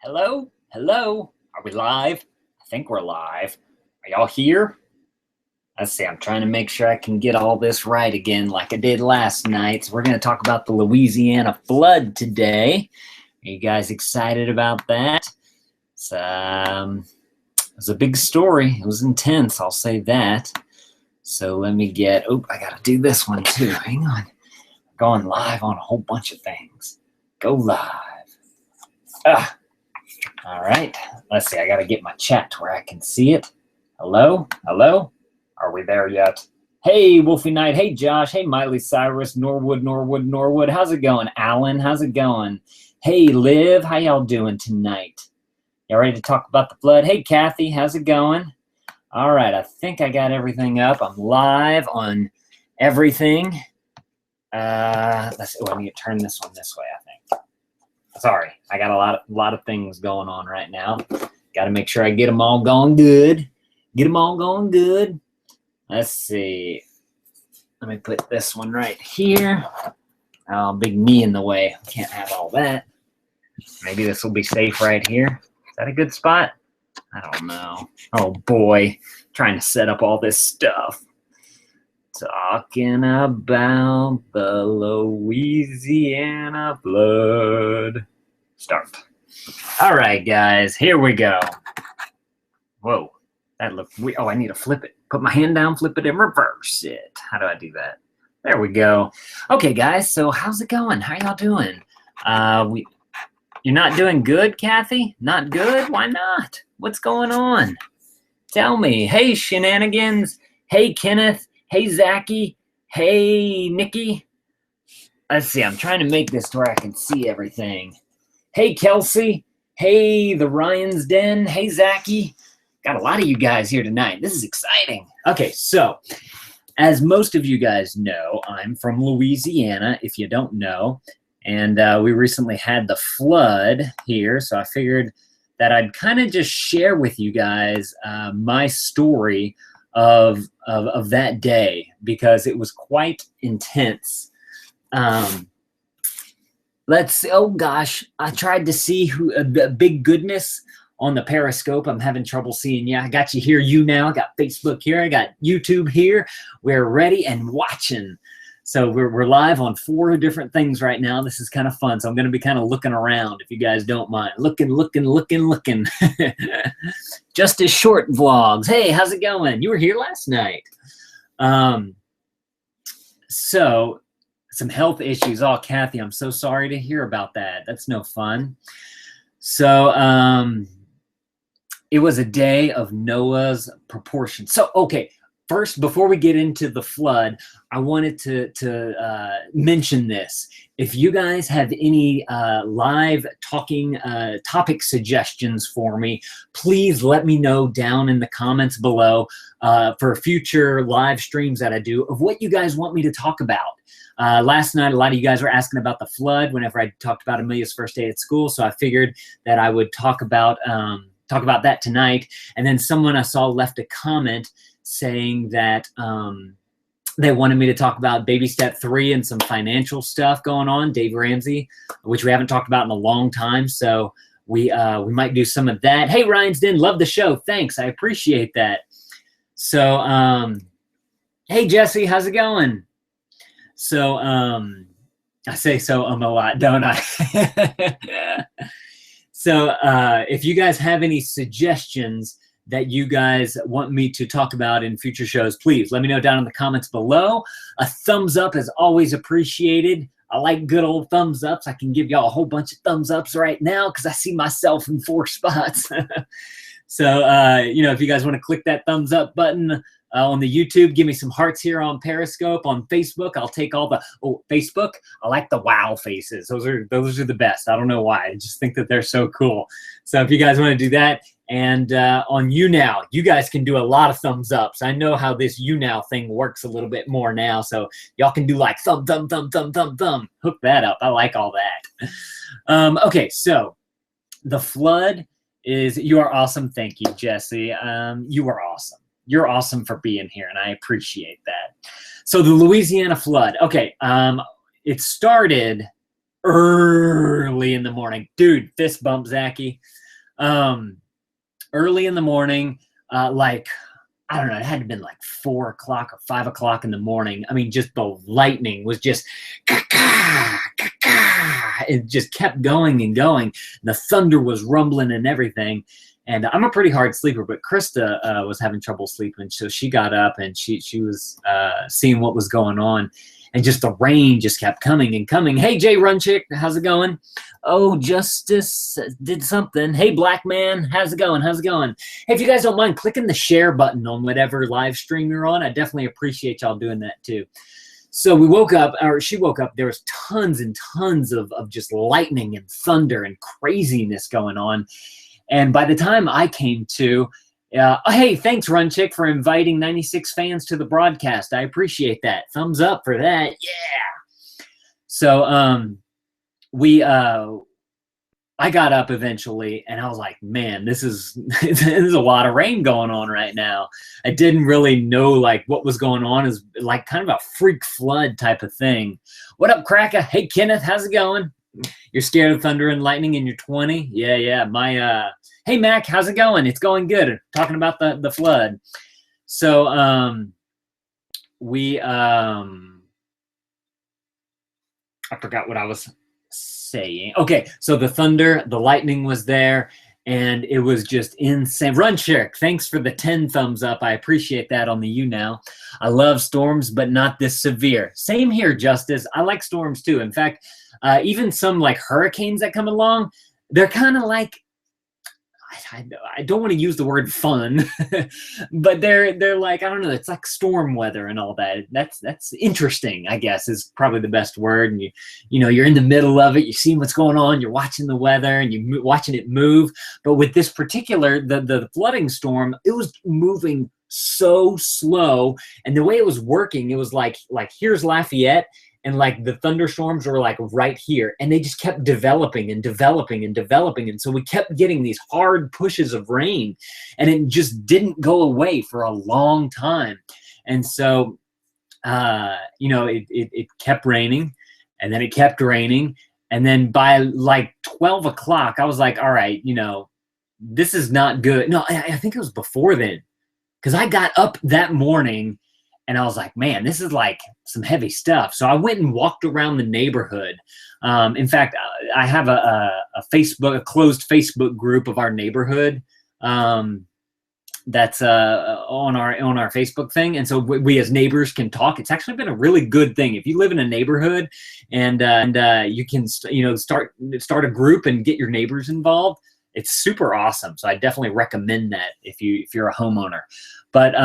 Hello? Hello? Are we live? I think we're live. Are y'all here? Let's see, I'm trying to make sure I can get all this right again like I did last night. So we're going to talk about the Louisiana Flood today. Are you guys excited about that? It was a big story. It was intense, I'll say that. So let me get, I got to do this one too. Hang on. I'm going live on a whole bunch of things. Go live. All right, let's see. I got to get my chat to where I can see it. Hello? Hello? Are we there yet? Hey, Wolfie Knight. Hey, Josh. Hey, Miley Cyrus. Norwood. How's it going? Alan, how's it going? Hey, Liv. How y'all doing tonight? Y'all ready to talk about the flood? Hey, Kathy. How's it going? All right, I think I got everything up. I'm live on everything. Let's see. Oh, I need to turn this one this way, I think. Sorry, I got a lot of things going on right now. Got to make sure I get them all going good. Let's see. Let me put this one right here. Oh, big me in the way. Can't have all that. Maybe this will be safe right here. Is that a good spot? I don't know. Oh boy, trying to set up all this stuff. Talking about the Louisiana Flood. Start. All right, guys, here we go. Whoa, that looked weird. Oh, I need to flip it. Put my hand down, flip it, and reverse it. How do I do that? There we go. Okay, guys, so how's it going? How y'all doing? You're not doing good, Kathy? Not good? Why not? What's going on? Tell me. Hey, Shenanigans. Hey, Kenneth. Hey, Zachy. Hey, Nikki. Let's see. I'm trying to make this to where I can see everything. Hey, Kelsey. Hey, the Ryan's Den. Hey, Zachy. Got a lot of you guys here tonight. This is exciting. Okay, so as most of you guys know, I'm from Louisiana, if you don't know. And we recently had the flood here, so I figured that I'd kind of just share with you guys my story of that day, because it was quite intense. Let's see. Oh gosh, I tried to see who Big Goodness on the Periscope. I'm having trouble seeing you. I got you here. You now. I got Facebook here. I got YouTube here. We're ready and watching. So we're live on 4 different things right now. This is kind of fun. So I'm going to be kind of looking around, if you guys don't mind. Looking. Just as short vlogs. Hey, how's it going? You were here last night. So some health issues. Oh, Kathy, I'm so sorry to hear about that. That's no fun. So it was a day of Noah's proportions. So, okay. First, before we get into the flood, I wanted to mention this. If you guys have any live talking topic suggestions for me, please let me know down in the comments below for future live streams that I do of what you guys want me to talk about. Last night, a lot of you guys were asking about the flood whenever I talked about Amelia's first day at school, so I figured that I would talk about that tonight. And then someone I saw left a comment saying that they wanted me to talk about baby step 3 and some financial stuff going on, Dave Ramsey, which we haven't talked about in a long time. So we might do some of that. Hey, Ryan's Den, love the show. Thanks. I appreciate that. So, hey, Jesse, how's it going? So, I say so a lot, don't I? So, if you guys have any suggestions that you guys want me to talk about in future shows, please let me know down in the comments below. A thumbs up is always appreciated. I like good old thumbs ups. I can give y'all a whole bunch of thumbs ups right now because I see myself in 4 spots. So, you know, if you guys want to click that thumbs up button on the YouTube, give me some hearts here on Periscope. On Facebook, I'll take all the, Facebook, I like the wow faces. Those are the best. I don't know why. I just think that they're so cool. So if you guys want to do that, and on YouNow, you guys can do a lot of thumbs ups. I know how this YouNow thing works a little bit more now, so y'all can do like thumb. Hook that up. I like all that. Okay, so the flood is, you are awesome. Thank you, Jesse. You are awesome. You're awesome for being here, and I appreciate that. So the Louisiana flood. Okay, it started early in the morning. Dude, fist bump, Zachy. Early in the morning, like, I don't know, it had to have been like 4 o'clock or 5 o'clock in the morning. I mean, just the lightning was just, ka-ka, ka-ka. It just kept going and going. The thunder was rumbling and everything. And I'm a pretty hard sleeper, but Krista was having trouble sleeping. So she got up and she was seeing what was going on. And just the rain just kept coming and coming. Hey, Jay Runchick, how's it going? Oh, Justice did something. Hey, Black Man, how's it going? How's it going? Hey, if you guys don't mind clicking the share button on whatever live stream you're on, I definitely appreciate y'all doing that too. So we woke up, or she woke up, there was tons and tons of just lightning and thunder and craziness going on. And by the time I came to, hey, thanks, Runchick, for inviting 96 fans to the broadcast. I appreciate that. Thumbs up for that. Yeah. So I got up eventually, and I was like, man, this is there's a lot of rain going on right now. I didn't really know like what was going on. Is like kind of a freak flood type of thing. What up, Cracker? Hey, Kenneth, how's it going? You're scared of thunder and lightning and you're 20? Yeah. Hey, Mac, how's it going? It's going good. Talking about the flood. So I forgot what I was saying. Okay, so the thunder, the lightning was there, and it was just insane. Runchick, thanks for the 10 thumbs up. I appreciate that on the You Now. I love storms, but not this severe. Same here, Justice. I like storms too. In fact, even some like hurricanes that come along, they're kind of like, I don't want to use the word fun, but they're like, I don't know, it's like storm weather and all that. That's interesting, I guess, is probably the best word. And you're in the middle of it, you're seeing what's going on, you're watching the weather and you're watching it move. But with this particular, the flooding storm, it was moving so slow, and the way it was working, it was like here's Lafayette, and like the thunderstorms were like right here, and they just kept developing and developing and developing. And so we kept getting these hard pushes of rain, and it just didn't go away for a long time. And so, it kept raining, and then it kept raining. And then by like 12 o'clock, I was like, all right, this is not good. No, I think it was before then, because I got up that morning and I was like, man, this is like some heavy stuff. So I went and walked around the neighborhood. In fact, I have a closed Facebook group of our neighborhood that's on our Facebook thing. And so we as neighbors can talk. It's actually been a really good thing. If you live in a neighborhood and you can start a group and get your neighbors involved, it's super awesome. So I definitely recommend that if you're a homeowner. But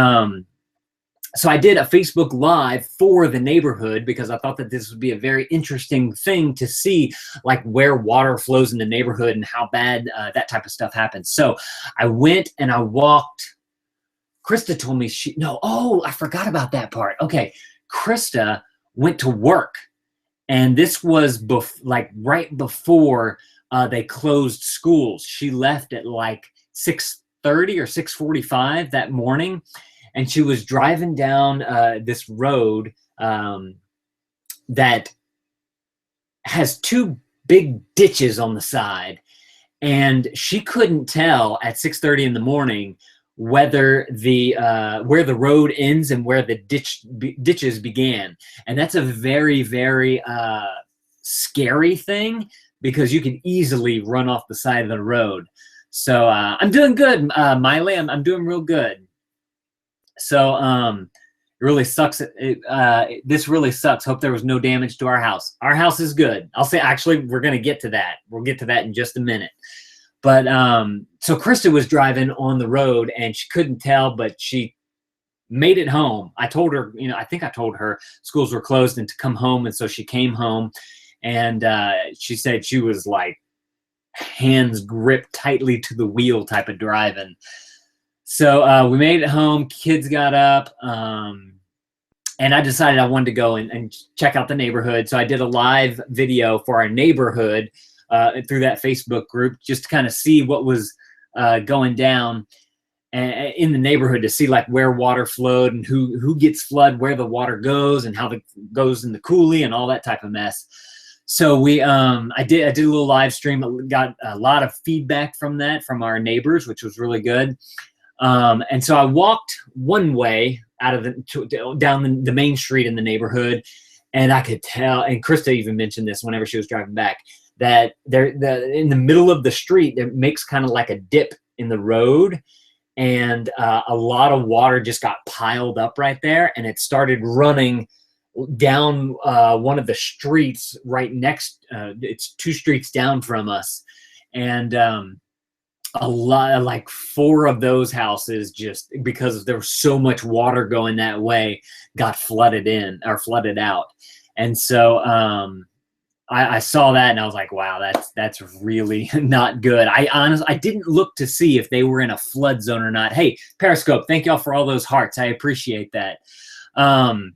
so I did a Facebook Live for the neighborhood because I thought that this would be a very interesting thing to see, like where water flows in the neighborhood and how bad that type of stuff happens. So I went and I walked. Krista told me I forgot about that part. Okay, Krista went to work, and this was right before they closed schools. She left at like 6:30 or 6:45 that morning. And she was driving down this road that has two big ditches on the side. And she couldn't tell at 6:30 in the morning whether where the road ends and where the ditches began. And that's a very, very scary thing, because you can easily run off the side of the road. So I'm doing good, Miley. I'm doing real good. So it really sucks. This really sucks. Hope there was no damage to our house. Our house is good. I'll say, actually, we're going to get to that. We'll get to that in just a minute. But so Krista was driving on the road and she couldn't tell, but she made it home. I told her, I think I told her schools were closed and to come home. And so she came home, and she said she was like hands gripped tightly to the wheel type of driving. So we made it home, kids got up, and I decided I wanted to go and check out the neighborhood. So I did a live video for our neighborhood through that Facebook group, just to kind of see what was going down in the neighborhood, to see like where water flowed and who gets flood, where the water goes, and how it goes in the coulee and all that type of mess. So I did a little live stream, got a lot of feedback from that from our neighbors, which was really good. And so I walked one way out of down the main street in the neighborhood, and I could tell, and Krista even mentioned this whenever she was driving back, that in the middle of the street, it makes kind of like a dip in the road, and a lot of water just got piled up right there, and it started running down one of the streets right next. It's 2 streets down from us, and a lot, like 4 of those houses, just because there was so much water going that way, got flooded out. And so I saw that and I was like, wow, that's really not good. I didn't look to see if they were in a flood zone or not. Hey, Periscope, thank y'all for all those hearts. I appreciate that. I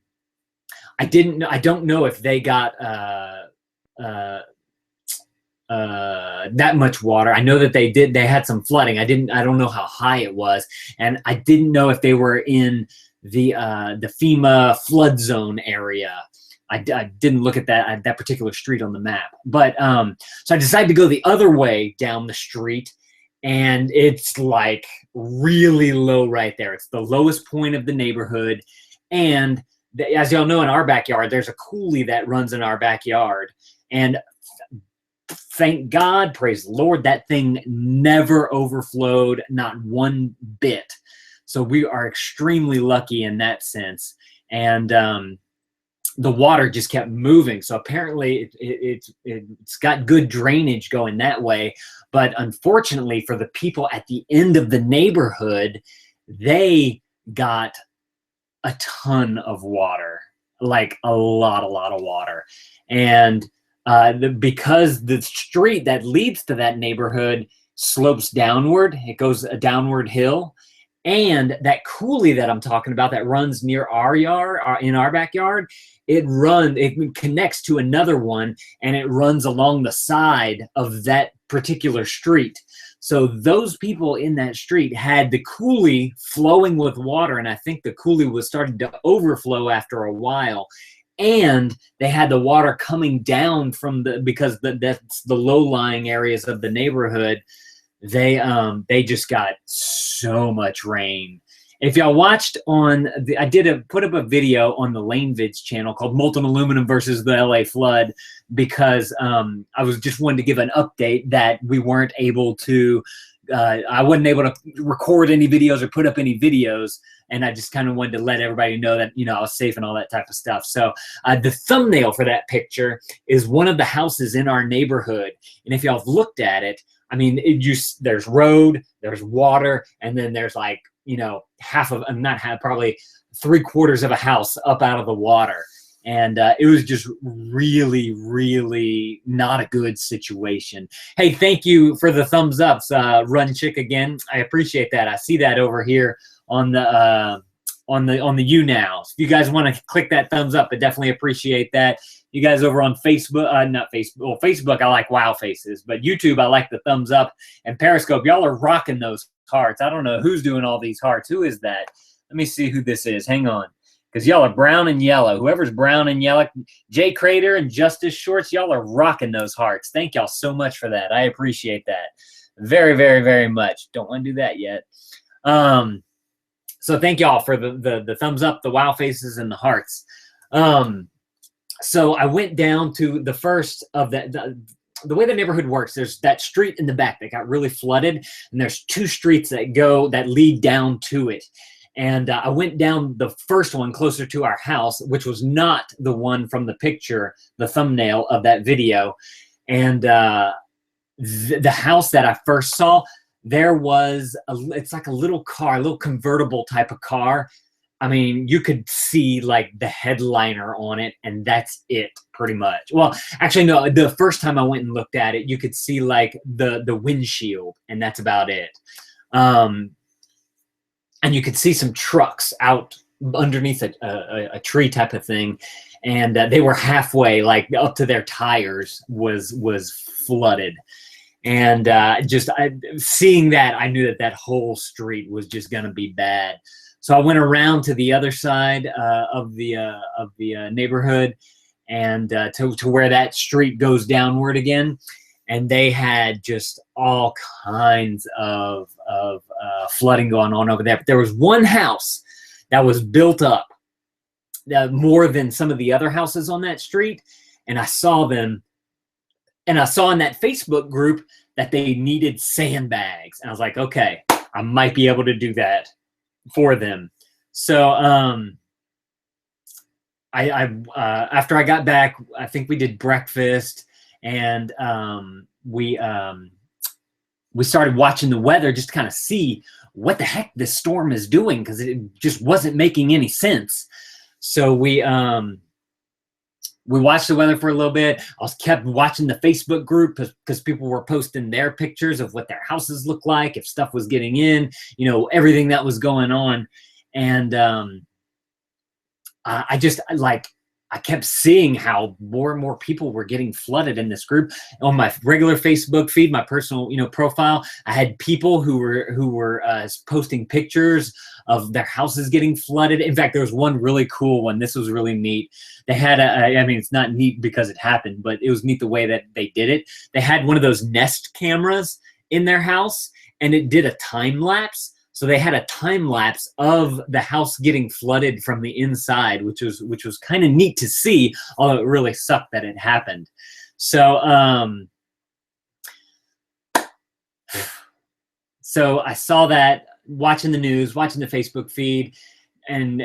don't know if they got that much water. I know that they had some flooding. I don't know how high it was, and I didn't know if they were in the FEMA flood zone area. I didn't look at that particular street on the map, but so I decided to go the other way down the street, and it's like really low right there. It's the lowest point of the neighborhood, and as y'all know, in our backyard, there's a coulee that runs in our backyard, and thank God, praise the Lord, that thing never overflowed, not one bit. So we are extremely lucky in that sense. And the water just kept moving. So apparently it's got good drainage going that way. But unfortunately for the people at the end of the neighborhood, they got a ton of water, like a lot of water. And because the street that leads to that neighborhood slopes downward, it goes a downward hill, and that coulee that I'm talking about that runs near our yard, in our backyard, it connects to another one, and it runs along the side of that particular street. So those people in that street had the coulee flowing with water, and I think the coulee was starting to overflow after a while. And they had the water coming down from because that's the low-lying areas of the neighborhood. They just got so much rain. If y'all watched I put up a video on the Lane Vids channel called Molten Aluminum versus the LA Flood, because I was just wanting to give an update that we weren't able to, I wasn't able to record any videos or put up any videos. And I just kind of wanted to let everybody know that, I was safe and all that type of stuff. So the thumbnail for that picture is one of the houses in our neighborhood. And if y'all have looked at it, I mean, there's road, there's water, and then there's like, probably 3/4 of a house up out of the water. And it was just really, really not a good situation. Hey, thank you for the thumbs ups, Run Chick again. I appreciate that. I see that over here on the you now. If you guys want to click that thumbs up, I definitely appreciate that. You guys over on Facebook, not Facebook. Well, Facebook, I like wow faces, but YouTube, I like the thumbs up. And Periscope, y'all are rocking those hearts. I don't know who's doing all these hearts. Who is that? Let me see who this is. Hang on. Because y'all are brown and yellow. Whoever's brown and yellow, Jay Crater and Justice Shorts, y'all are rocking those hearts. Thank y'all so much for that. I appreciate that very, very, very much. Don't want to do that yet. So thank y'all for the thumbs up, the wow faces, and the hearts. So I went down to the first of the way the neighborhood works. There's that street in the back that got really flooded, and there's 2 streets that lead down to it. And I went down the first one closer to our house, which was not the one from the picture, the thumbnail of that video. And the house that I first saw, there was it's like a little car, a little convertible type of car. I mean, you could see like the headliner on it, and that's it pretty much. Well, actually, no, the first time I went and looked at it, you could see like the windshield, and that's about it. And you could see some trucks out underneath a tree type of thing. And they were halfway, like up to their tires was flooded. And seeing that, I knew that whole street was just going to be bad. So I went around to the other side of the neighborhood, and to where that street goes downward again. And they had just all kinds of flooding going on over there. But there was one house that was built up more than some of the other houses on that street. And I saw them, and I saw in that Facebook group that they needed sandbags. And I was like, okay, I might be able to do that for them. So after I got back, I think we did breakfast, and we started watching the weather just to kind of see what the heck this storm is doing, because it just wasn't making any sense. So we watched the weather for a little bit. I kept watching the Facebook group because people were posting their pictures of what their houses looked like, if stuff was getting in, you know, everything that was going on. And I kept seeing how more and more people were getting flooded in this group. On my regular Facebook feed, my personal, you know, profile, I had people who were posting pictures of their houses getting flooded. In fact, there was one really cool one. This was really neat. They had I mean, it's not neat because it happened, but it was neat the way that they did it. They had one of those Nest cameras in their house, and it did a time lapse. So they had a time lapse of the house getting flooded from the inside, which was kind of neat to see, although it really sucked that it happened. So so I saw that, watching the news, watching the Facebook feed, and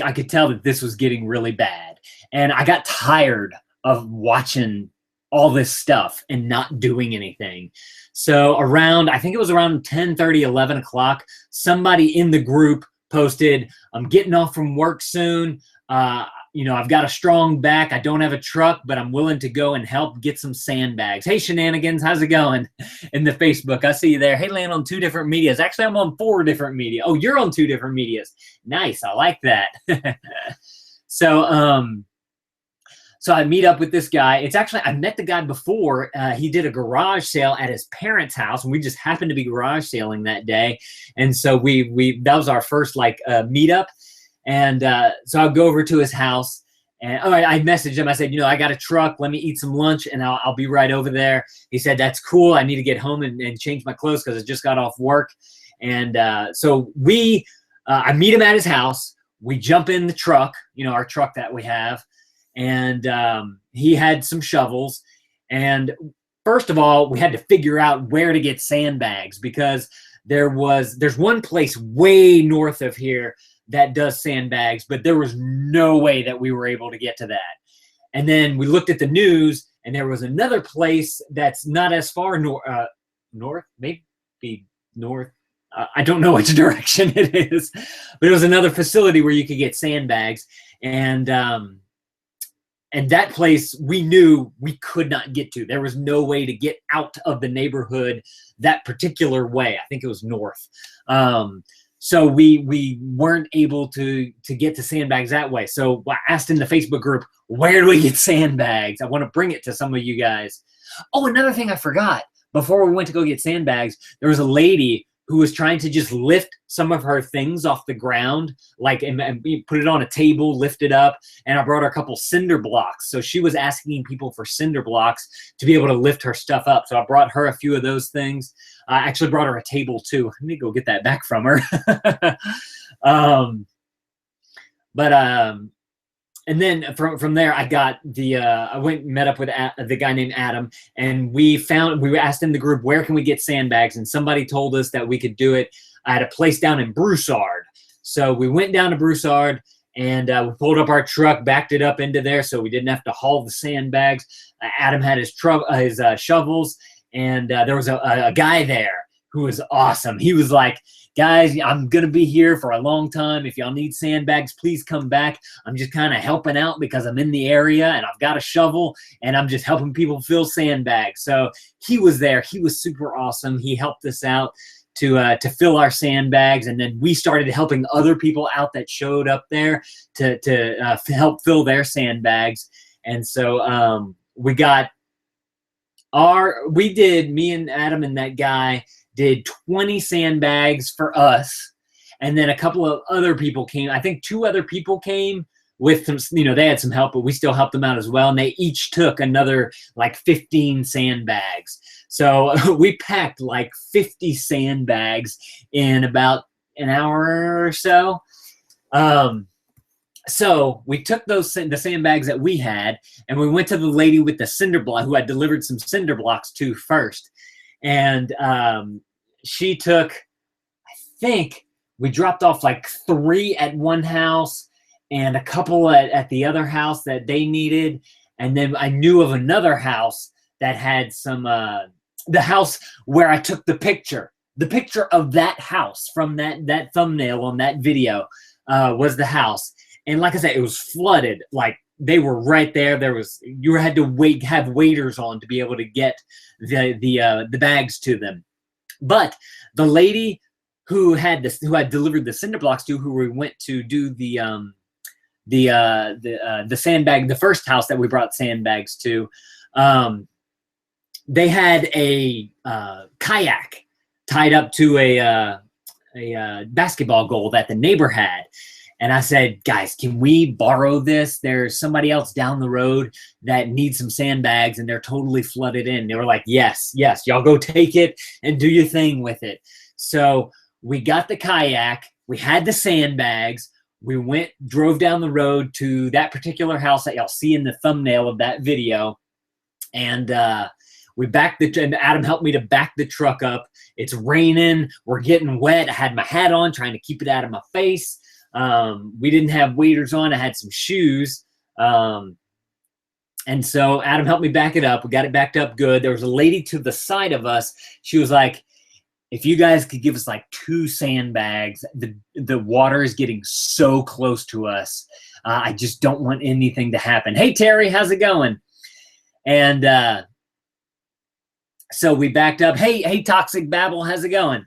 I could tell that this was getting really bad. And I got tired of watching all this stuff and not doing anything. So I think it was around 10:30, 11 o'clock, somebody in the group posted, I'm getting off from work soon. You know, I've got a strong back. I don't have a truck, but I'm willing to go and help get some sandbags. Hey, Shenanigans, how's it going? In the Facebook, I see you there. Hey, Lan, on 2 different medias. Actually, I'm on 4 different media. Oh, you're on 2 different medias. Nice, I like that. So I meet up with this guy. It's actually, I met the guy before. He did a garage sale at his parents' house, and we just happened to be garage sailing that day. And so that was our first meetup. And so I'll go over to his house, and I messaged him. I said, you know, I got a truck. Let me eat some lunch, and I'll be right over there. He said, that's cool. I need to get home and change my clothes because I just got off work. And so I meet him at his house. We jump in the truck, you know, our truck that we have. And he had some shovels. And first of all, we had to figure out where to get sandbags, because there's one place way north of here that does sandbags, but there was no way that we were able to get to that. And then we looked at the news, and there was another place that's not as far north, maybe north. I don't know which direction it is, but it was another facility where you could get sandbags. And that place we knew we could not get to. There was no way to get out of the neighborhood that particular way. I think it was north. So we weren't able to get to sandbags that way. So I asked in the Facebook group, where do we get sandbags? I want to bring it to some of you guys. Oh, another thing I forgot. Before we went to go get sandbags, there was a lady who was trying to just lift some of her things off the ground, and put it on a table, lift it up, and I brought her a couple cinder blocks. So she was asking people for cinder blocks to be able to lift her stuff up. So I brought her a few of those things. I actually brought her a table too. I need to go get that back from her. And then from there, I got I went and met up with the guy named Adam, and we asked in the group, where can we get sandbags? And somebody told us that we could do it at a place down in Broussard. So we went down to Broussard, and we pulled up our truck, backed it up into there so we didn't have to haul the sandbags. Adam had his shovels, and there was a guy there who was awesome. He was like, guys, I'm going to be here for a long time. If y'all need sandbags, please come back. I'm just kind of helping out because I'm in the area and I've got a shovel and I'm just helping people fill sandbags. So he was there. He was super awesome. He helped us out to fill our sandbags. And then we started helping other people out that showed up there to help fill their sandbags. And so me and Adam and that guy did 20 sandbags for us, and then a couple of other people came. I think 2 other people came with some, they had some help, but we still helped them out as well. And they each took another like 15 sandbags. So we packed like 50 sandbags in about an hour or so. So we took the sandbags that we had, and we went to the lady with the cinder block, who I delivered some cinder blocks to first. And she took, I think we dropped off like 3 at one house and a couple at the other house that they needed. And then I knew of another house that had some, the house where I took the picture of that house from that thumbnail on that video was the house. And like I said, it was flooded. Like they were right there. You had to have waiters on to be able to get the bags to them. But the lady who I delivered the cinder blocks to, who we went to do the sandbag, the first house that we brought sandbags to, they had a kayak tied up to a basketball goal that the neighbor had. And I said, guys, can we borrow this? There's somebody else down the road that needs some sandbags and they're totally flooded in. They were like, yes, y'all go take it and do your thing with it. So we got the kayak, we had the sandbags, we drove down the road to that particular house that y'all see in the thumbnail of that video. And and Adam helped me to back the truck up. It's raining, we're getting wet. I had my hat on, trying to keep it out of my face. We didn't have waders on. I had some shoes. And so Adam helped me back it up. We got it backed up good. There was a lady to the side of us. She was like, if you guys could give us like 2 sandbags, the water is getting so close to us. I just don't want anything to happen. Hey, Terry, how's it going? And so we backed up. Hey, Toxic Babble, how's it going?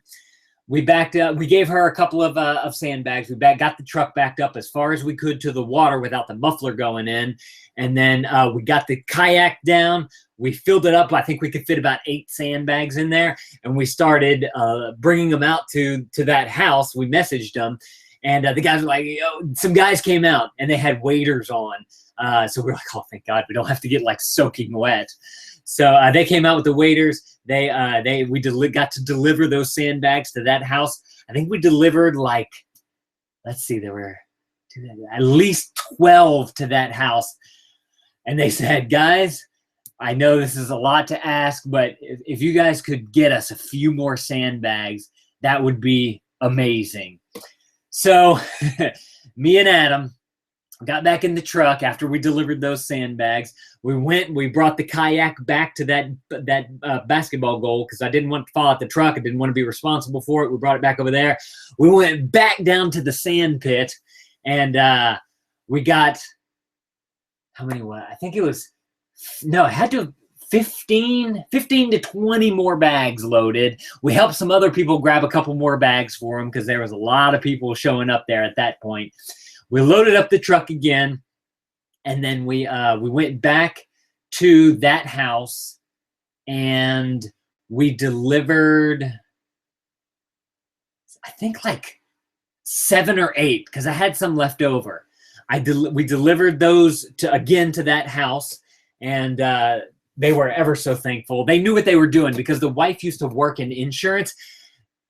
We backed up. We gave her a couple of sandbags. We got the truck backed up as far as we could to the water without the muffler going in. And then we got the kayak down. We filled it up. I think we could fit about 8 sandbags in there. And we started bringing them out to that house. We messaged them. And the guys were like, some guys came out and they had waders on. So we were like, oh, thank God, we don't have to get like soaking wet. So they came out with the waders. We got to deliver those sandbags to that house. I think we delivered like, let's see, there were at least 12 to that house. And they said, guys, I know this is a lot to ask, but if you guys could get us a few more sandbags, that would be amazing. So me and Adam got back in the truck after we delivered those sandbags. We brought the kayak back to that basketball goal because I didn't want to fall out the truck. I didn't want to be responsible for it. We brought it back over there. We went back down to the sand pit, and we got, how many? I think it was, no, it had to 15 to 20 more bags loaded. We helped some other people grab a couple more bags for them because there was a lot of people showing up there at that point. We loaded up the truck again, and then we went back to that house, and we delivered, I think like 7 or 8 because I had some left over. We delivered those to that house, and they were ever so thankful. They knew what they were doing because the wife used to work in insurance.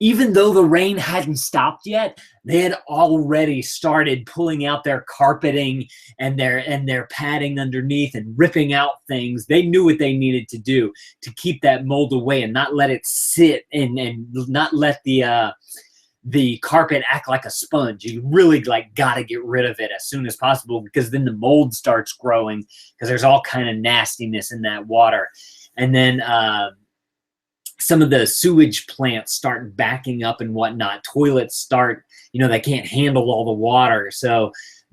Even though the rain hadn't stopped yet, they had already started pulling out their carpeting and their padding underneath and ripping out things. They knew what they needed to do to keep that mold away and not let it sit and not let the carpet act like a sponge. You really got to get rid of it as soon as possible because then the mold starts growing because there's all kind of nastiness in that water. And then some of the sewage plants start backing up and whatnot. Toilets start, they can't handle all the water. So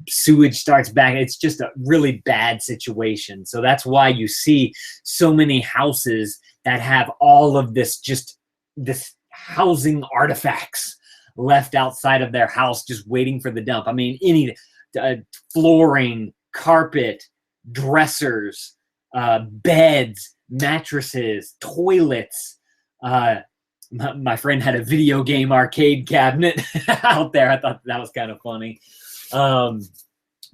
sewage starts back. It's just a really bad situation. So that's why you see so many houses that have all of this housing artifacts left outside of their house just waiting for the dump. I mean, any flooring, carpet, dressers, beds, mattresses, toilets. My friend had a video game arcade cabinet out there. I thought that was kind of funny.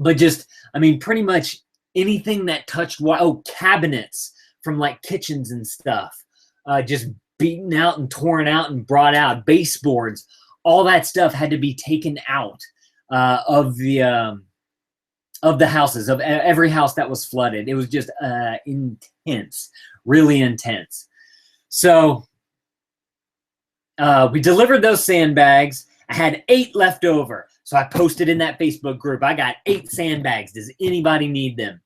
but just, I mean, pretty much anything that touched water. Oh, cabinets from like kitchens and stuff, just beaten out and torn out and brought out. Baseboards, all that stuff had to be taken out of the houses, of every house that was flooded. It was just intense, really intense. So we delivered those sandbags. I had 8 left over. So I posted in that Facebook group, I got 8 sandbags. Does anybody need them?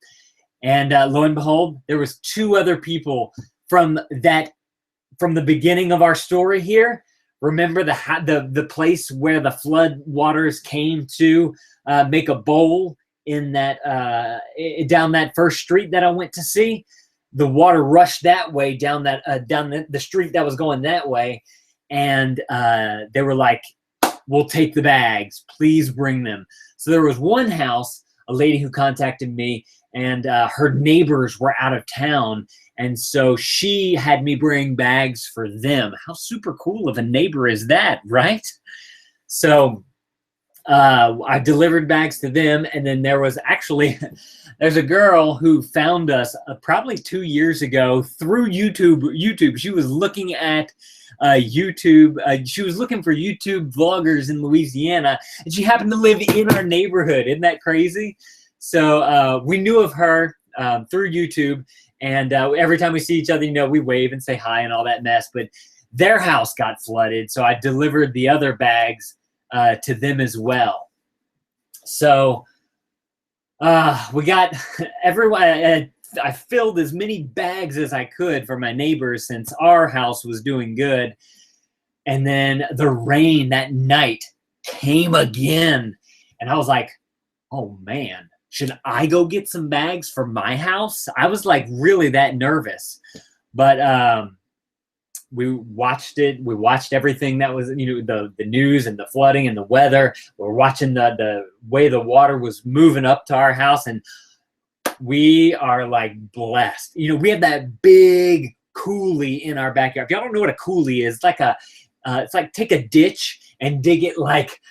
And lo and behold, there was 2 other people from the beginning of our story here. Remember the place where the flood waters came to make a bowl in that down that first street that I went to see? The water rushed that way down the street that was going that way, and they were like, "We'll take the bags. Please bring them." So there was one house, a lady who contacted me, and her neighbors were out of town, and so she had me bring bags for them. How super cool of a neighbor is that, right? So I delivered bags to them, and then there was actually there's a girl who found us probably 2 years ago through YouTube. She was looking at YouTube. She was looking for YouTube vloggers in Louisiana, and she happened to live in our neighborhood. Isn't that crazy? So we knew of her through YouTube, and every time we see each other, we wave and say hi and all that mess. But their house got flooded, so I delivered the other bags to them as well. So we got everyone. I filled as many bags as I could for my neighbors since our house was doing good. And then the rain that night came again. And I was like, oh man, should I go get some bags for my house? I was like really that nervous. But we watched it. We watched everything that was, the news and the flooding and the weather. We're watching the way the water was moving up to our house, and we are like blessed. We have that big coulee in our backyard. If y'all don't know what a coulee is, it's like take a ditch and dig it like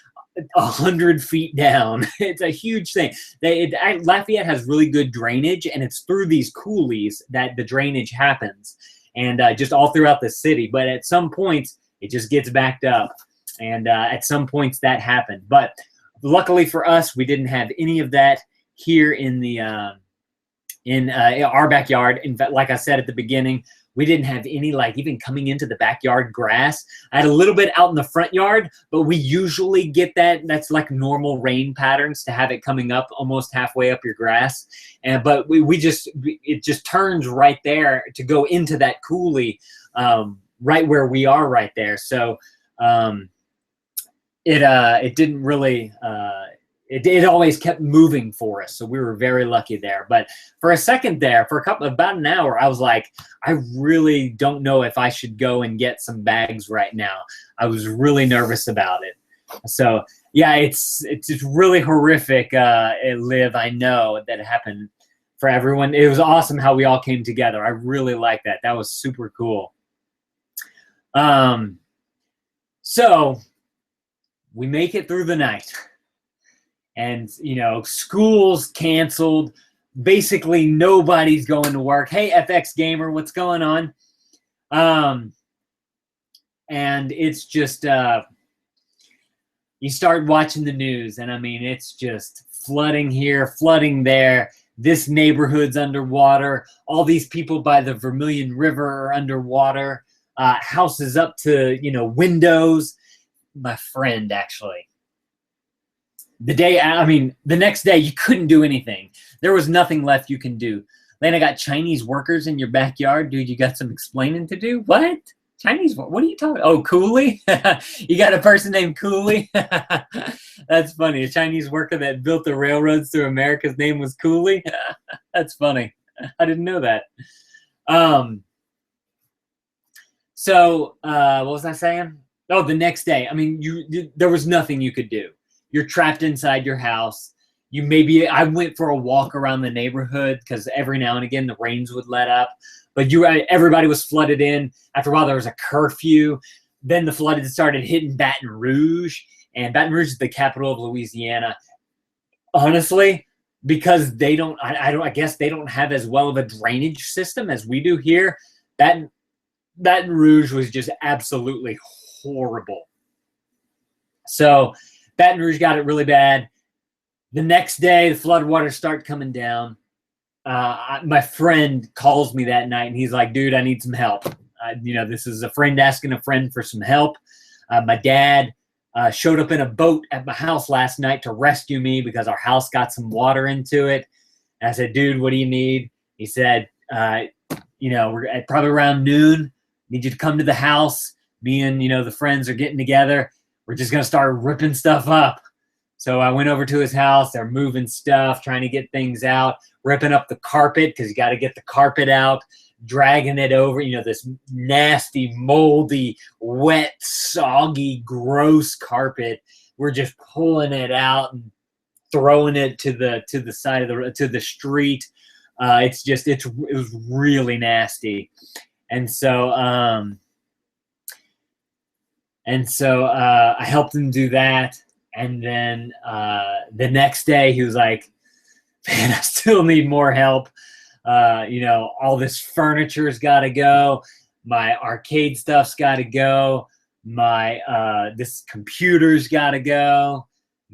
100 feet down. It's a huge thing. Lafayette has really good drainage, and it's through these coulees that the drainage happens, and just all throughout the city. But at some points, it just gets backed up, and at some points that happened. But luckily for us, we didn't have any of that here in the in our backyard. In fact, like I said at the beginning, we didn't have any, like, even coming into the backyard grass. I had a little bit out in the front yard, but we usually get that. That's like normal rain patterns to have it coming up almost halfway up your grass. But it just turns right there to go into that coulee, right where we are right there. So it didn't really, it always kept moving for us, so we were very lucky there. But for a second there, for about an hour, I was like, I really don't know if I should go and get some bags right now. I was really nervous about it. So yeah, it's really horrific, Liv. I know that it happened for everyone. It was awesome how we all came together. I really like that. That was super cool. So we make it through the night. And, school's canceled. Basically, nobody's going to work. Hey, FX Gamer, what's going on? And it's just, you start watching the news, and I mean, it's just flooding here, flooding there. This neighborhood's underwater. All these people by the Vermilion River are underwater. Houses up to, windows. My friend, actually. The next day, you couldn't do anything. There was nothing left you can do. Lana, got Chinese workers in your backyard? Dude, you got some explaining to do? What? Chinese? What are you talking about? Oh, Cooley? You got a person named Cooley? That's funny. A Chinese worker that built the railroads through America's name was Cooley? That's funny. I didn't know that. So what was I saying? Oh, the next day. I mean, there was nothing you could do. You're trapped inside your house. I went for a walk around the neighborhood because every now and again the rains would let up. But everybody was flooded in. After a while, there was a curfew. Then the flood started hitting Baton Rouge. And Baton Rouge is the capital of Louisiana. Honestly, because they don't, I guess they don't have as well of a drainage system as we do here. Baton Rouge was just absolutely horrible. So Baton Rouge got it really bad. The next day, the floodwaters start coming down. My friend calls me that night, and he's like, dude, I need some help. This is a friend asking a friend for some help. My dad showed up in a boat at my house last night to rescue me because our house got some water into it. And I said, dude, what do you need? He said, we're at probably around noon. Need you to come to the house. Me and, the friends are getting together. We're just going to start ripping stuff up. So I went over to his house. They're moving stuff, trying to get things out, ripping up the carpet because you got to get the carpet out, dragging it over, this nasty, moldy, wet, soggy, gross carpet. We're just pulling it out and throwing it to the side of the street. It was really nasty. And so I helped him do that. And then the next day he was like, man, I still need more help. All this furniture's got to go. My arcade stuff's got to go. My this computer's got to go.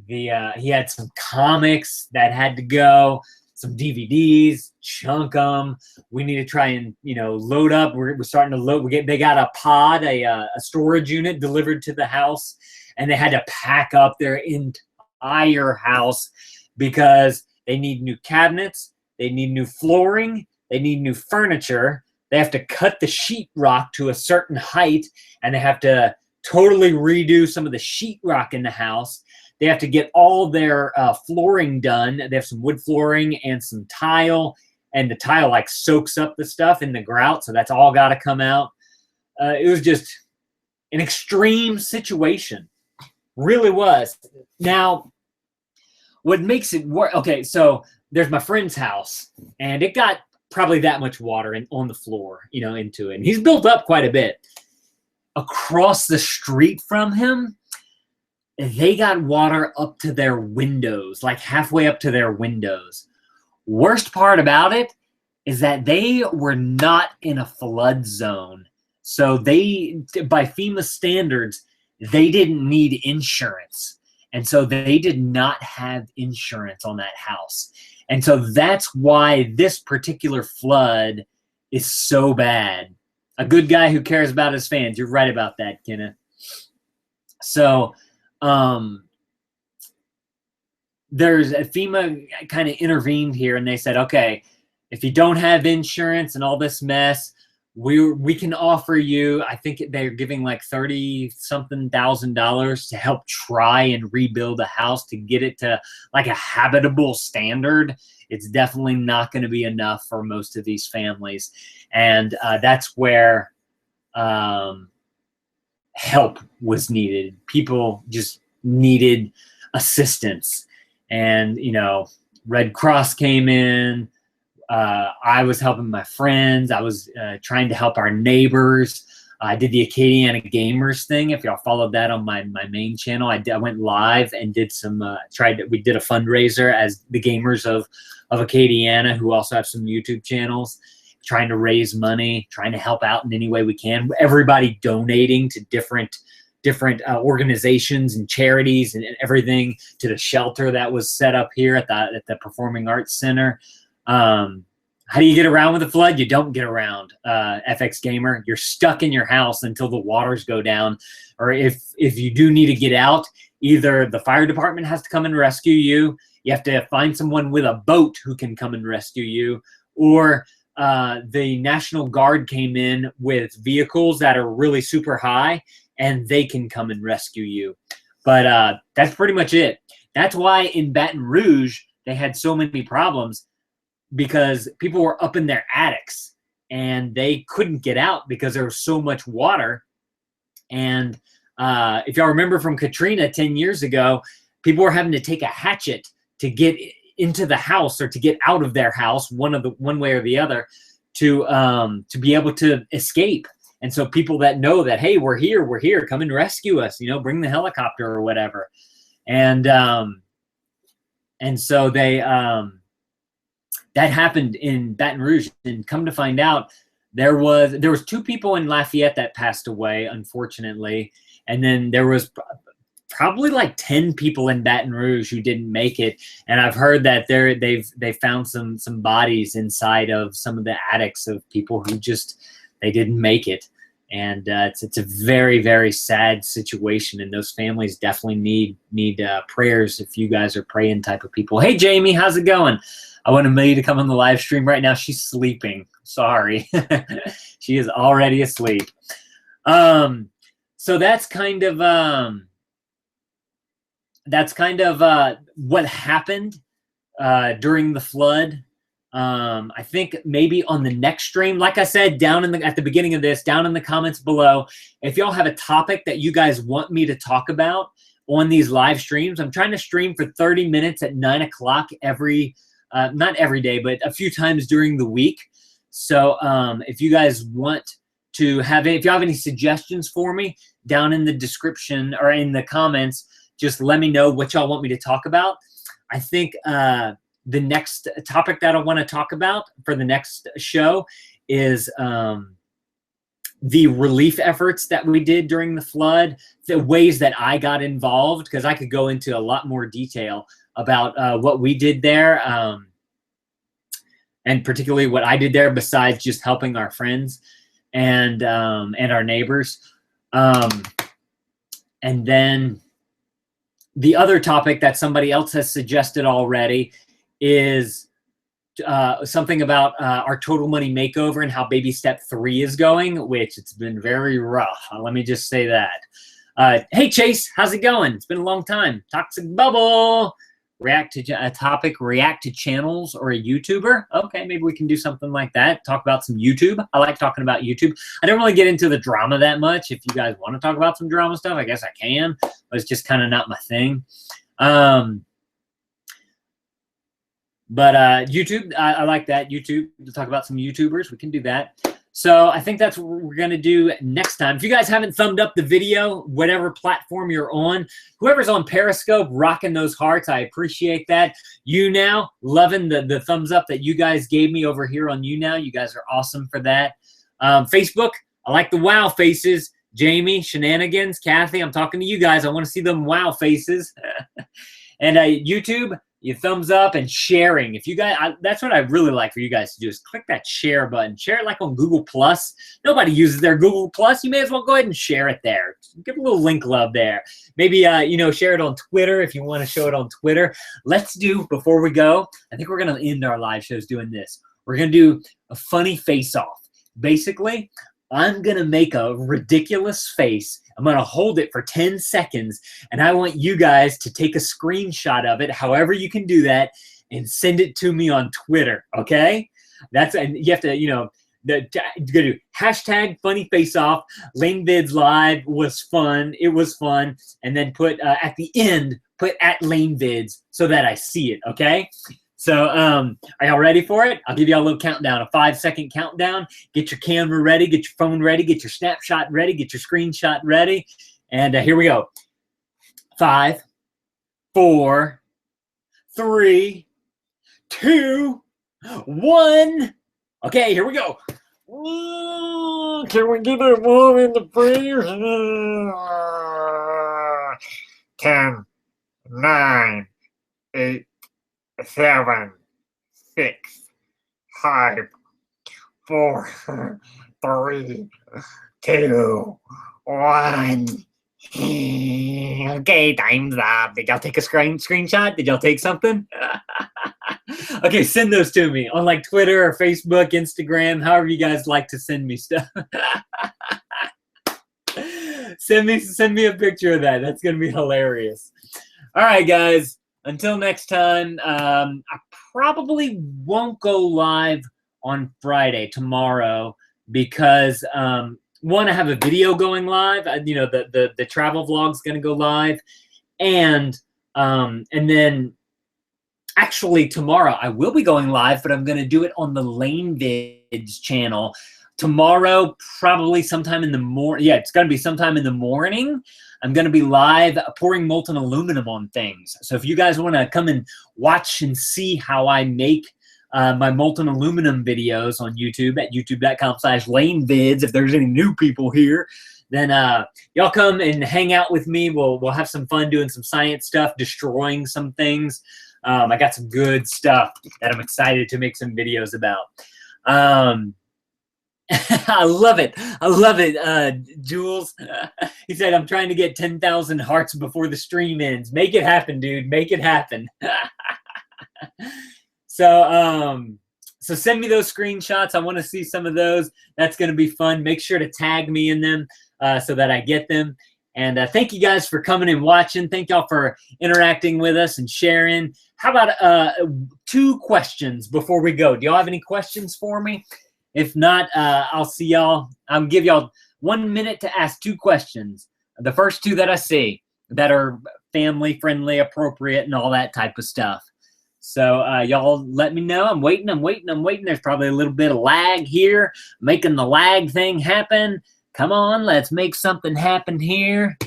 He had some comics that had to go. Some DVDs, chunk them. We need to try and load up. We're starting to load. They got a pod, a storage unit delivered to the house, and they had to pack up their entire house because they need new cabinets, they need new flooring, they need new furniture. They have to cut the sheetrock to a certain height, and they have to totally redo some of the sheetrock in the house. They have to get all their flooring done. They have some wood flooring and some tile, and the tile soaks up the stuff in the grout, so that's all got to come out. It was just an extreme situation. Really was. Now, what makes it work? Okay, so there's my friend's house, and it got probably that much water on the floor, into it. And he's built up quite a bit. Across the street from him, they got water up to their windows, halfway up to their windows. Worst part about it is that they were not in a flood zone. So they, by FEMA standards, they didn't need insurance. And so they did not have insurance on that house. And so that's why this particular flood is so bad. A good guy who cares about his fans. You're right about that, Kenneth. So there's a FEMA kind of intervened here, and they said, okay, if you don't have insurance and all this mess, we can offer you, I think they're giving $30-something thousand to help try and rebuild a house to get it to a habitable standard. It's definitely not going to be enough for most of these families. And that's where help was needed. People just needed assistance. And, Red Cross came in. I was helping my friends. I was trying to help our neighbors. I did the Acadiana Gamers thing. If y'all followed that on my main channel, I went live and did some, we did a fundraiser as the Gamers of Acadiana, who also have some YouTube channels, trying to raise money, trying to help out in any way we can. Everybody donating to different organizations and charities and everything, to the shelter that was set up here at the Performing Arts Center. How do you get around with a flood? You don't get around, FX Gamer. You're stuck in your house until the waters go down. Or if you do need to get out, either the fire department has to come and rescue you, you have to find someone with a boat who can come and rescue you, or the National Guard came in with vehicles that are really super high, and they can come and rescue you. But that's pretty much it. That's why in Baton Rouge, they had so many problems, because people were up in their attics and they couldn't get out because there was so much water. And if y'all remember from Katrina 10 years ago, people were having to take a hatchet to get into the house or to get out of their house, one way or the other, to be able to escape. And so people that know that, hey, we're here, come and rescue us, bring the helicopter or whatever. And so they that happened in Baton Rouge. And come to find out, there was 2 people in Lafayette that passed away, unfortunately. And then there was probably like 10 people in Baton Rouge who didn't make it. And I've heard that they've found some bodies inside of some of the attics of people who just, they didn't make it. And it's a very, very sad situation. And those families definitely need prayers if you guys are praying type of people. Hey, Jamie, how's it going? I want Amelia to come on the live stream right now. She's sleeping. Sorry. She is already asleep. So that's kind of what happened during the flood. I think maybe on the next stream, like I said, at the beginning of this, down in the comments below, if y'all have a topic that you guys want me to talk about on these live streams, I'm trying to stream for 30 minutes at 9 o'clock every, not every day, but a few times during the week. So if you guys want to if you have any suggestions for me down in the description or in the comments, just let me know what y'all want me to talk about. I think the next topic that I want to talk about for the next show is the relief efforts that we did during the flood, the ways that I got involved, because I could go into a lot more detail about what we did there, and particularly what I did there besides just helping our friends and our neighbors. And then the other topic that somebody else has suggested already is something about our total money makeover and how baby step 3 is going, which it's been very rough. Let me just say that. Hey, Chase, how's it going? It's been a long time. Toxic Bubble. React to a topic, react to channels or a YouTuber. Okay, maybe we can do something like that. Talk about some YouTube. I like talking about YouTube. I don't really get into the drama that much. If you guys want to talk about some drama stuff, I guess I can, but it's just kind of not my thing. But YouTube, I like that. YouTube, to talk about some YouTubers, we can do that. So I think that's what we're going to do next time. If you guys haven't thumbed up the video, whatever platform you're on, whoever's on Periscope, rocking those hearts, I appreciate that. YouNow, loving the thumbs up that you guys gave me over here on YouNow. You guys are awesome for that. Facebook, I like the wow faces. Jamie, Shenanigans, Kathy, I'm talking to you guys. I want to see them wow faces. And YouTube, you thumbs up and sharing. If you guys, that's what I really like for you guys to do, is click that share button. Share it like on Google Plus. Nobody uses their Google Plus. You may as well go ahead and share it there. Give a little link love there. Maybe share it on Twitter if you want to show it on Twitter. Let's do, before we go, I think we're gonna end our live shows doing this. We're gonna do a funny face-off. Basically, I'm gonna make a ridiculous face. I'm gonna hold it for 10 seconds, and I want you guys to take a screenshot of it, however you can do that, and send it to me on Twitter, okay? And you have to, do hashtag funny face off. Lane Vids Live was fun. It was fun. And then put at the end, put at Lane Vids so that I see it, okay? So are y'all ready for it? I'll give y'all a little countdown, a 5-second countdown. Get your camera ready, get your phone ready, get your snapshot ready, get your screenshot ready. And here we go. 5, 4, 3, 2, 1. Okay, here we go. Can we get it warm in the freezer? 10, 9, 8, 7, 6, 5, 4, 3, 2, 1. Okay, time's up. Did y'all take a screenshot? Did y'all take something? Okay, send those to me on like Twitter or Facebook, Instagram, however you guys like to send me stuff. Send me a picture of that. That's gonna be hilarious. All right, guys. Until next time, I probably won't go live on Friday, tomorrow, because one, I have a video going live. The travel vlog's gonna go live, and then actually tomorrow I will be going live, but I'm gonna do it on the Lane Vids channel tomorrow, probably sometime in the morning. Yeah, it's gonna be sometime in the morning. I'm going to be live pouring molten aluminum on things. So if you guys want to come and watch and see how I make my molten aluminum videos on YouTube at youtube.com/lanevids. If there's any new people here, then y'all come and hang out with me. We'll have some fun doing some science stuff, destroying some things. I got some good stuff that I'm excited to make some videos about. I love it. I love it, Jules. He said, I'm trying to get 10,000 hearts before the stream ends. Make it happen, dude. Make it happen. So send me those screenshots. I want to see some of those. That's going to be fun. Make sure to tag me in them so that I get them. And thank you guys for coming and watching. Thank y'all for interacting with us and sharing. How about 2 questions before we go? Do y'all have any questions for me? If not, I'll see y'all. I'll give y'all 1 minute to ask 2 questions. The first 2 that I see that are family friendly, appropriate, and all that type of stuff. So y'all let me know. I'm waiting. There's probably a little bit of lag here, making the lag thing happen. Come on, let's make something happen here.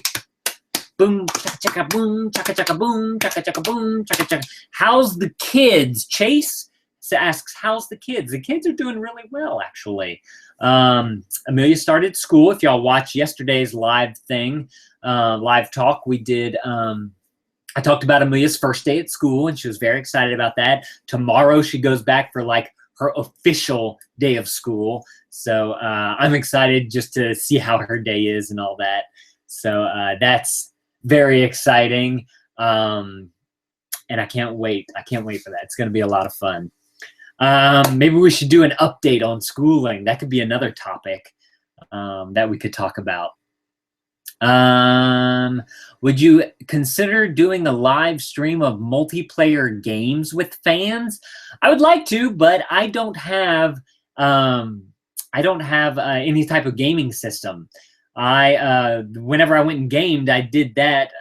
Boom, chaka chaka boom, chaka chaka boom, chaka chaka boom, chaka chaka. How's the kids? Chase asks, how's the kids? The kids are doing really well, actually. Amelia started school. If y'all watched yesterday's live thing, live talk, we did. I talked about Amelia's first day at school, and she was very excited about that. Tomorrow, she goes back for like her official day of school. So I'm excited just to see how her day is and all that. So that's very exciting. And I can't wait. I can't wait for that. It's going to be a lot of fun. Maybe we should do an update on schooling. That could be another topic that we could talk about. Would you consider doing a live stream of multiplayer games with fans? I would like to, but I don't have any type of gaming system. Whenever I went and gamed, I did that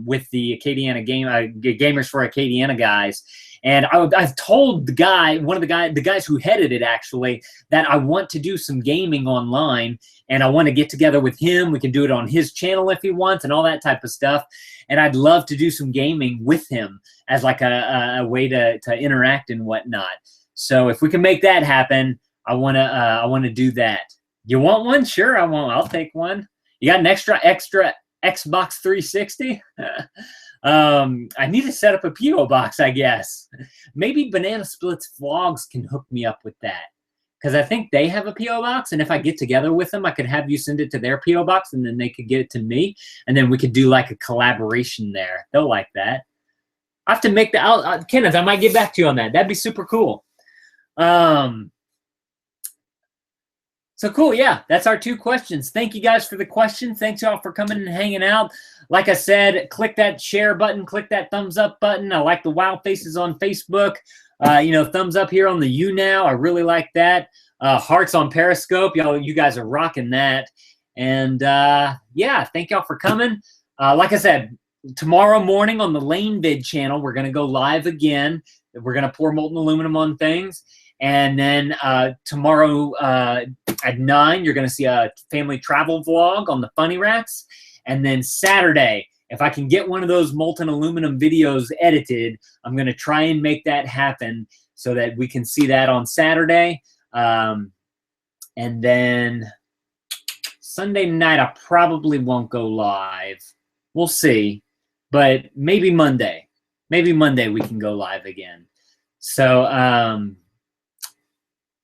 with the Acadiana Gamers for Acadiana guys. And I've told the guys who headed it, actually, that I want to do some gaming online, and I want to get together with him. We can do it on his channel if he wants and all that type of stuff. And I'd love to do some gaming with him as like a way to interact and whatnot. So if we can make that happen, I want to do that. You want one? Sure, I'll take one. You got an extra Xbox 360? I need to set up a P.O. box, I guess. Maybe Banana Splits Vlogs can hook me up with that, because I think they have a P.O. box, and if I get together with them, I could have you send it to their P.O. box, and then they could get it to me, and then we could do like a collaboration there. They'll like that. I have to make the Kenneth, I might get back to you on that. That'd be super cool. So cool, yeah, that's our 2 questions. Thank you guys for the questions. Thanks y'all for coming and hanging out. Like I said, click that share button, click that thumbs up button. I like the wow faces on Facebook. Thumbs up here on the YouNow. I really like that. Hearts on Periscope. You guys are rocking that. And yeah, thank y'all for coming. Like I said, tomorrow morning on the LaneVid channel, we're going to go live again. We're going to pour molten aluminum on things. And then tomorrow at 9, you're going to see a family travel vlog on TheFunnyrats. And then Saturday, if I can get one of those molten aluminum videos edited, I'm going to try and make that happen so that we can see that on Saturday. And then Sunday night, I probably won't go live. We'll see. But maybe Monday. Maybe Monday we can go live again. So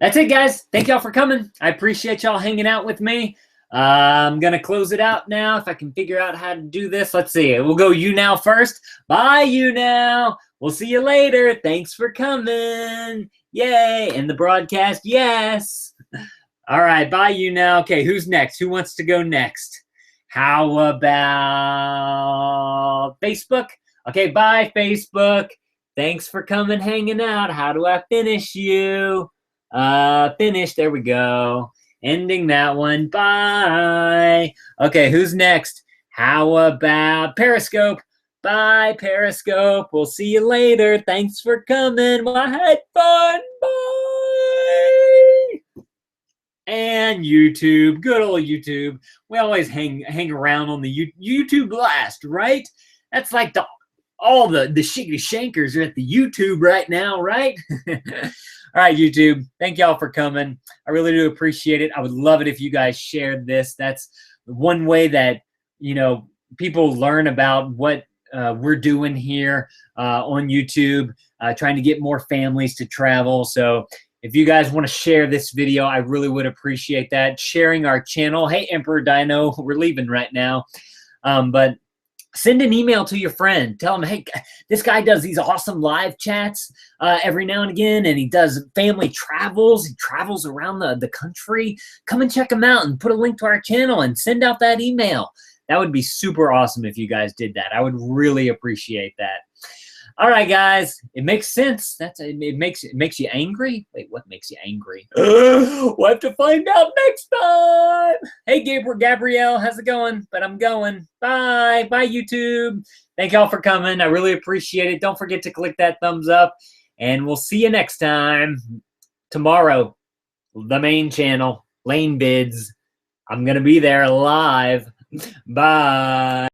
that's it, guys. Thank y'all for coming. I appreciate y'all hanging out with me. I'm going to close it out now. If I can figure out how to do this. Let's see. We'll go YouNow first. Bye, YouNow. We'll see you later. Thanks for coming. Yay. And the broadcast, yes. All right. Bye, YouNow. Okay, who's next? Who wants to go next? How about Facebook? Okay, bye, Facebook. Thanks for coming, hanging out. How do I finish you? Finish. There we go. Ending that one. Bye. Okay, who's next? How about Periscope? Bye, Periscope. We'll see you later. Thanks for coming. Well, I had fun. Bye. And YouTube. Good old YouTube. We always hang around on the YouTube blast, right? That's like all the shiggity shankers are at the YouTube right now, right? All right, YouTube. Thank y'all for coming. I really do appreciate it. I would love it if you guys shared this. That's one way that, you know, people learn about what we're doing here on YouTube, trying to get more families to travel. So if you guys want to share this video, I really would appreciate that. Sharing our channel. Hey, Emperor Dino, we're leaving right now. But send an email to your friend. Tell them, hey, this guy does these awesome live chats every now and again, and he does family travels. He travels around the country. Come and check him out and put a link to our channel and send out that email. That would be super awesome if you guys did that. I would really appreciate that. All right, guys, it makes sense. It makes you angry. Wait, what makes you angry? We'll have to find out next time. Hey, Gabrielle, how's it going? But I'm going. Bye, YouTube. Thank y'all for coming. I really appreciate it. Don't forget to click that thumbs up, and we'll see you next time. Tomorrow, the main channel, Lane Bids. I'm gonna be there live. Bye.